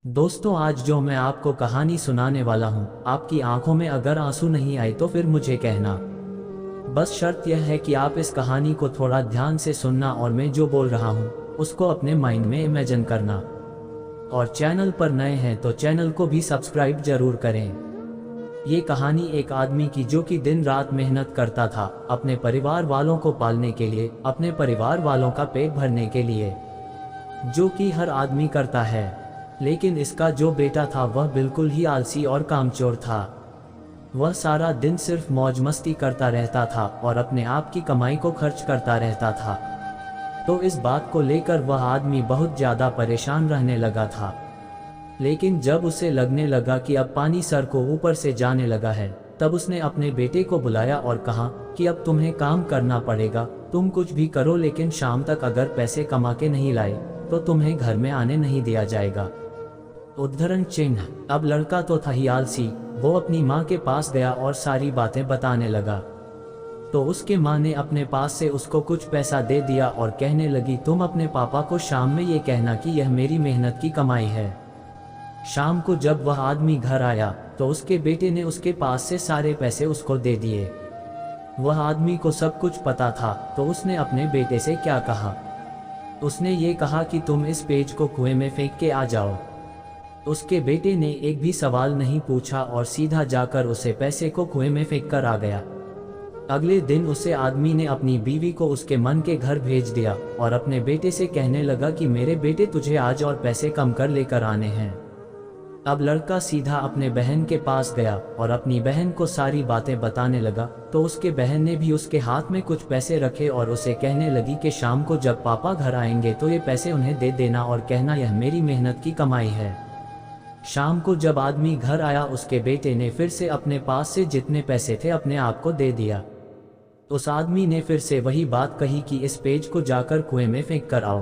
दोस्तों, आज जो मैं आपको कहानी सुनाने वाला हूँ, आपकी आंखों में अगर आंसू नहीं आए तो फिर मुझे कहना। बस शर्त यह है कि आप इस कहानी को थोड़ा ध्यान से सुनना और मैं जो बोल रहा हूँ उसको अपने माइंड में इमेजिन करना। और चैनल पर नए हैं तो चैनल को भी सब्सक्राइब जरूर करें। ये कहानी एक आदमी की जो कि दिन रात मेहनत करता था अपने परिवार वालों को पालने के लिए, अपने परिवार वालों का पेट भरने के लिए, जो कि हर आदमी करता है। लेकिन इसका जो बेटा था वह बिल्कुल ही आलसी और कामचोर था। वह सारा दिन सिर्फ मौज मस्ती करता रहता था और अपने आप की कमाई को खर्च करता रहता था। तो इस बात को लेकर वह आदमी बहुत ज़्यादा परेशान रहने लगा था। लेकिन जब उसे लगने लगा कि अब पानी सर को ऊपर से जाने लगा है, तब उसने अपने बेटे को बुलाया और कहा कि अब तुम्हें काम करना पड़ेगा। तुम कुछ भी करो, लेकिन शाम तक अगर पैसे कमा के नहीं लाए तो तुम्हें घर में आने नहीं दिया जाएगा। उद्धरण चिन्ह। अब लड़का तो था ही आलसी। वो अपनी माँ के पास गया और सारी बातें बताने लगा। तो उसके माँ ने अपने पास से उसको कुछ पैसा दे दिया और कहने लगी, तुम अपने पापा को शाम में ये कहना कि यह मेरी मेहनत की कमाई है। शाम को जब वह आदमी घर आया तो उसके बेटे ने उसके पास से सारे पैसे उसको दे दिए। वह आदमी को सब कुछ पता था, तो उसने अपने बेटे से क्या कहा। उसने ये कहा कि तुम इस पेज को कुएं में फेंक के आ जाओ। उसके बेटे ने एक भी सवाल नहीं पूछा और सीधा जाकर उसे पैसे को कुएं में फेंक कर आ गया। अगले दिन उसे आदमी ने अपनी बीवी को उसके मन के घर भेज दिया और अपने बेटे से कहने लगा कि मेरे बेटे, तुझे आज और पैसे कम कर लेकर आने हैं। अब लड़का सीधा अपने बहन के पास गया और अपनी बहन को सारी बातें बताने लगा। तो उसके बहन ने भी उसके हाथ में कुछ पैसे रखे और उसे कहने लगी कि शाम को जब पापा घर आएंगे तो ये पैसे उन्हें दे देना और कहना यह मेरी मेहनत की कमाई है। शाम को जब आदमी घर आया, उसके बेटे ने फिर से अपने पास से जितने पैसे थे अपने आप को दे दिया। उस आदमी ने फिर से वही बात कही कि इस पेज को जाकर कुएं में फेंक कर आओ।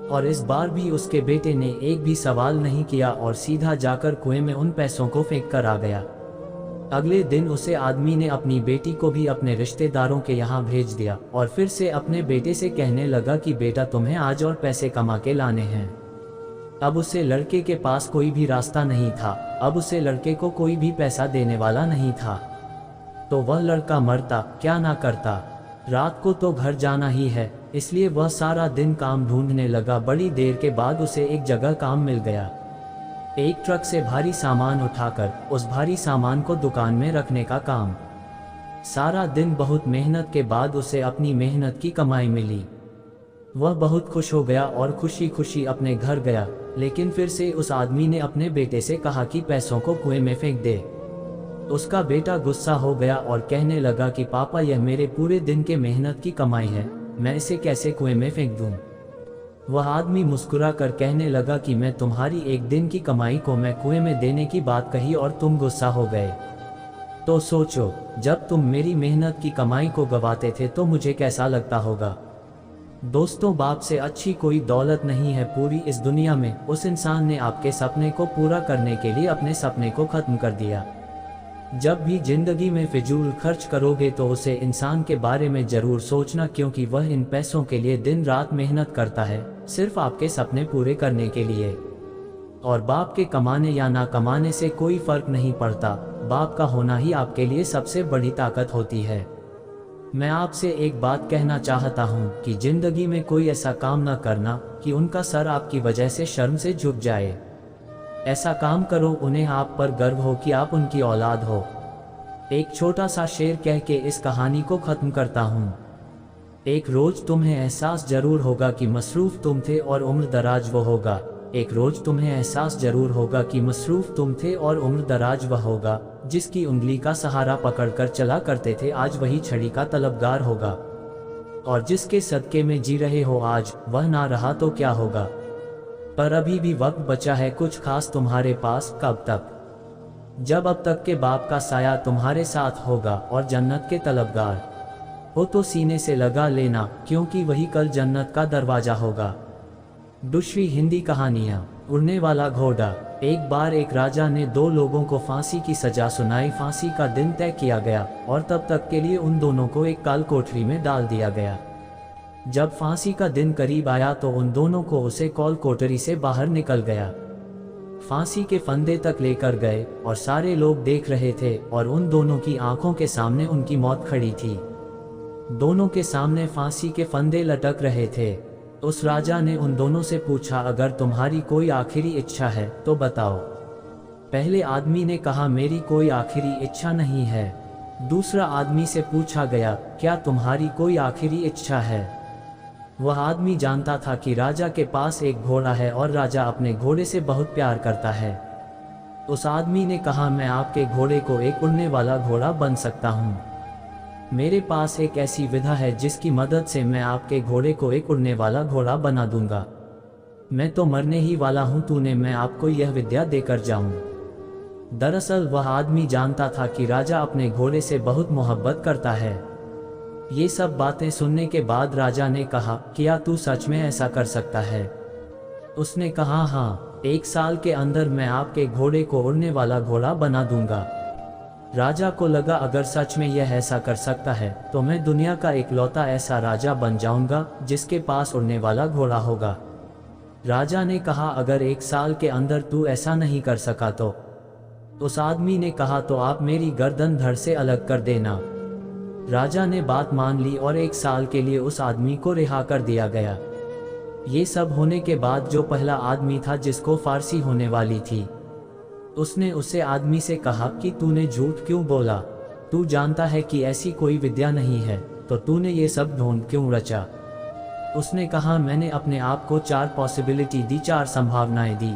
और इस बार भी उसके बेटे ने एक भी सवाल नहीं किया और सीधा जाकर कुएं में उन पैसों को फेंक कर आ गया। अगले दिन उसे आदमी ने अपनी बेटी को भी अपने रिश्तेदारों के यहाँ भेज दिया और फिर से अपने बेटे से कहने लगा कि बेटा, तुम्हें आज और पैसे कमा के लाने हैं। अब उसे लड़के के पास कोई भी रास्ता नहीं था। अब उसे लड़के को कोई भी पैसा देने वाला नहीं था। तो वह लड़का मरता क्या ना करता। रात को तो घर जाना ही है, इसलिए वह सारा दिन काम ढूंढने लगा। बड़ी देर के बाद उसे एक जगह काम मिल गया। एक ट्रक से भारी सामान उठाकर उस भारी सामान को दुकान में रखने का काम। सारा दिन बहुत मेहनत के बाद उसे अपनी मेहनत की कमाई मिली। वह बहुत खुश हो गया और खुशी खुशी अपने घर गया। लेकिन फिर से उस आदमी ने अपने बेटे से कहा कि पैसों को कुएं में फेंक दे। उसका बेटा गुस्सा हो गया और कहने लगा कि पापा, यह मेरे पूरे दिन के मेहनत की कमाई है, मैं इसे कैसे कुएं में फेंक दूं। वह आदमी मुस्कुरा कर कहने लगा कि मैं तुम्हारी एक दिन की कमाई को मैं कुएं में देने की बात कही और तुम गुस्सा हो गए। तो सोचो, जब तुम मेरी मेहनत की कमाई को गवाते थे तो मुझे कैसा लगता होगा। दोस्तों, बाप से अच्छी कोई दौलत नहीं है पूरी इस दुनिया में। उस इंसान ने आपके सपने को पूरा करने के लिए अपने सपने को खत्म कर दिया। जब भी जिंदगी में फिजूल खर्च करोगे तो उसे इंसान के बारे में जरूर सोचना, क्योंकि वह इन पैसों के लिए दिन रात मेहनत करता है, सिर्फ आपके सपने पूरे करने के लिए। और बाप के कमाने या ना कमाने से कोई फर्क नहीं पड़ता। बाप का होना ही आपके लिए सबसे बड़ी ताकत होती है। मैं आपसे एक बात कहना चाहता हूँ कि जिंदगी में कोई ऐसा काम ना करना कि उनका सर आपकी वजह से शर्म से झुक जाए। ऐसा काम करो उन्हें आप पर गर्व हो कि आप उनकी औलाद हो। एक छोटा सा शेर कह के इस कहानी को खत्म करता हूँ। एक रोज तुम्हें एहसास जरूर होगा कि मसरूफ तुम थे और उम्र दराज वो होगा। एक रोज तुम्हें एहसास जरूर होगा कि मसरूफ तुम थे और उम्र दराज वह होगा। जिसकी उंगली का सहारा पकड़कर चला करते थे, आज वही छड़ी का तलबगार होगा। और जिसके सदके में जी रहे हो आज, वह ना रहा तो क्या होगा। पर अभी भी वक्त बचा है कुछ खास तुम्हारे पास। कब तक? जब अब तक के बाप का साया तुम्हारे साथ होगा और जन्नत के तलबगार हो तो सीने से लगा लेना, क्योंकि वही कल जन्नत का दरवाजा होगा। दूसरी हिंदी कहानियाँ। उड़ने वाला घोड़ा। एक बार एक राजा ने दो लोगों को फांसी की सजा सुनाई। फांसी का दिन तय किया गया और तब तक के लिए उन दोनों को एक काल कोठरी में डाल दिया गया। जब फांसी का दिन करीब आया तो उन दोनों को उसे काल कोठरी से बाहर निकल गया। फांसी के फंदे तक लेकर गए और सारे लोग देख रहे थे और उन दोनों की आंखों के सामने उनकी मौत खड़ी थी। दोनों के सामने फांसी के फंदे लटक रहे थे। उस राजा ने उन दोनों से पूछा, अगर तुम्हारी कोई आखिरी इच्छा है तो बताओ। पहले आदमी ने कहा, मेरी कोई आखिरी इच्छा नहीं है। दूसरा आदमी से पूछा गया, क्या तुम्हारी कोई आखिरी इच्छा है? वह आदमी जानता था कि राजा के पास एक घोड़ा है और राजा अपने घोड़े से बहुत प्यार करता है। उस आदमी ने कहा, मैं आपके घोड़े को एक उड़ने वाला घोड़ा बन सकता हूँ। मेरे पास एक ऐसी विधा है जिसकी मदद से मैं आपके घोड़े को एक उड़ने वाला घोड़ा बना दूंगा। मैं तो मरने ही वाला हूँ, तूने मैं आपको यह विद्या देकर जाऊं। दरअसल वह आदमी जानता था कि राजा अपने घोड़े से बहुत मोहब्बत करता है। ये सब बातें सुनने के बाद राजा ने कहा, क्या तू सच में ऐसा कर सकता है? उसने कहा, हाँ, 1 साल के अंदर मैं आपके घोड़े को उड़ने वाला घोड़ा बना दूंगा। राजा को लगा, अगर सच में यह ऐसा कर सकता है तो मैं दुनिया का इकलौता ऐसा राजा बन जाऊंगा जिसके पास उड़ने वाला घोड़ा होगा। राजा ने कहा, अगर 1 साल के अंदर तू ऐसा नहीं कर सका तो? उस आदमी ने कहा, तो आप मेरी गर्दन धड़ से अलग कर देना। राजा ने बात मान ली और 1 साल के लिए उस आदमी को रिहा कर दिया गया। ये सब होने के बाद जो पहला आदमी था जिसको फांसी होने वाली थी, उसने उससे आदमी से कहा कि तूने झूठ क्यों बोला? तू जानता है कि ऐसी कोई विद्या नहीं है, तो तूने ये सब ढोंग क्यों रचा? उसने कहा, मैंने अपने आप को 4 पॉसिबिलिटी दी, 4 संभावनाएं दी।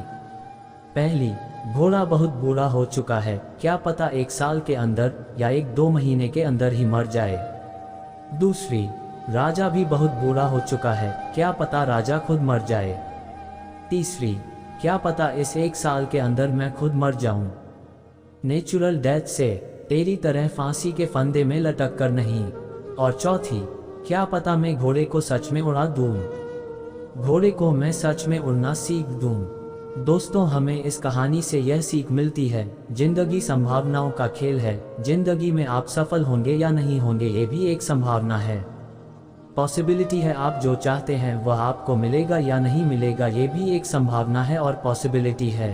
पहली, घोड़ा बहुत बूढ़ा हो चुका है, क्या पता 1 साल के अंदर या 1-2 महीने के अंदर ही मर जाए। दूसरी, राजा भी बहुत बूढ़ा हो चुका है, क्या पता राजा खुद मर जाए। तीसरी, क्या पता इस 1 साल के अंदर मैं खुद मर जाऊं, नेचुरल डेथ से, तेरी तरह फांसी के फंदे में लटक कर नहीं। और चौथी, क्या पता मैं घोड़े को सच में उड़ा दूं, घोड़े को मैं सच में उड़ना सीख दूं। दोस्तों, हमें इस कहानी से यह सीख मिलती है, जिंदगी संभावनाओं का खेल है। जिंदगी में आप सफल होंगे या नहीं होंगे ये भी एक संभावना है, पॉसिबिलिटी है। आप जो चाहते हैं वह आपको मिलेगा या नहीं मिलेगा ये भी एक संभावना है और पॉसिबिलिटी है।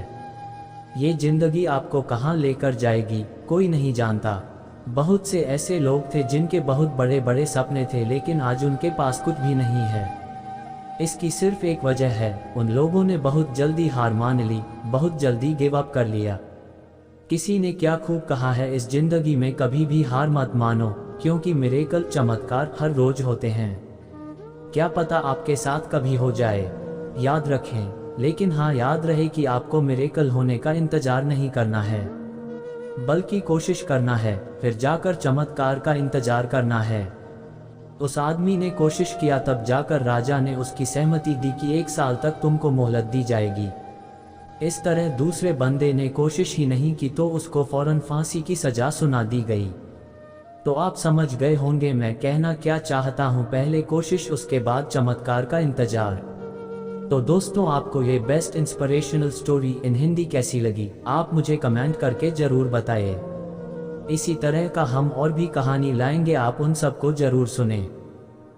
ये जिंदगी आपको कहाँ लेकर जाएगी कोई नहीं जानता। बहुत से ऐसे लोग थे जिनके बहुत बड़े बड़े सपने थे, लेकिन आज उनके पास कुछ भी नहीं है। इसकी सिर्फ एक वजह है, उन लोगों ने बहुत जल्दी हार मान ली, बहुत जल्दी गिव अप कर लिया। किसी ने क्या खूब कहा है, इस जिंदगी में कभी भी हार मत मानो, क्योंकि मिरेकल, चमत्कार हर रोज होते हैं। क्या पता आपके साथ कभी हो जाए, याद रखें। लेकिन हाँ, याद रहे कि आपको मिरेकल होने का इंतजार नहीं करना है, बल्कि कोशिश करना है, फिर जाकर चमत्कार का इंतजार करना है। उस आदमी ने कोशिश किया, तब जाकर राजा ने उसकी सहमति दी कि 1 साल तक तुमको मोहलत दी जाएगी। इस तरह दूसरे बंदे ने कोशिश ही नहीं की तो उसको फौरन फांसी की सजा सुना दी गई। तो आप समझ गए होंगे मैं कहना क्या चाहता हूँ, पहले कोशिश उसके बाद चमत्कार का इंतजार। तो दोस्तों, आपको ये best inspirational story in Hindi कैसी लगी, आप मुझे कमेंट करके जरूर बताइए। इसी तरह का हम और भी कहानी लाएंगे, आप उन सबको जरूर सुनें।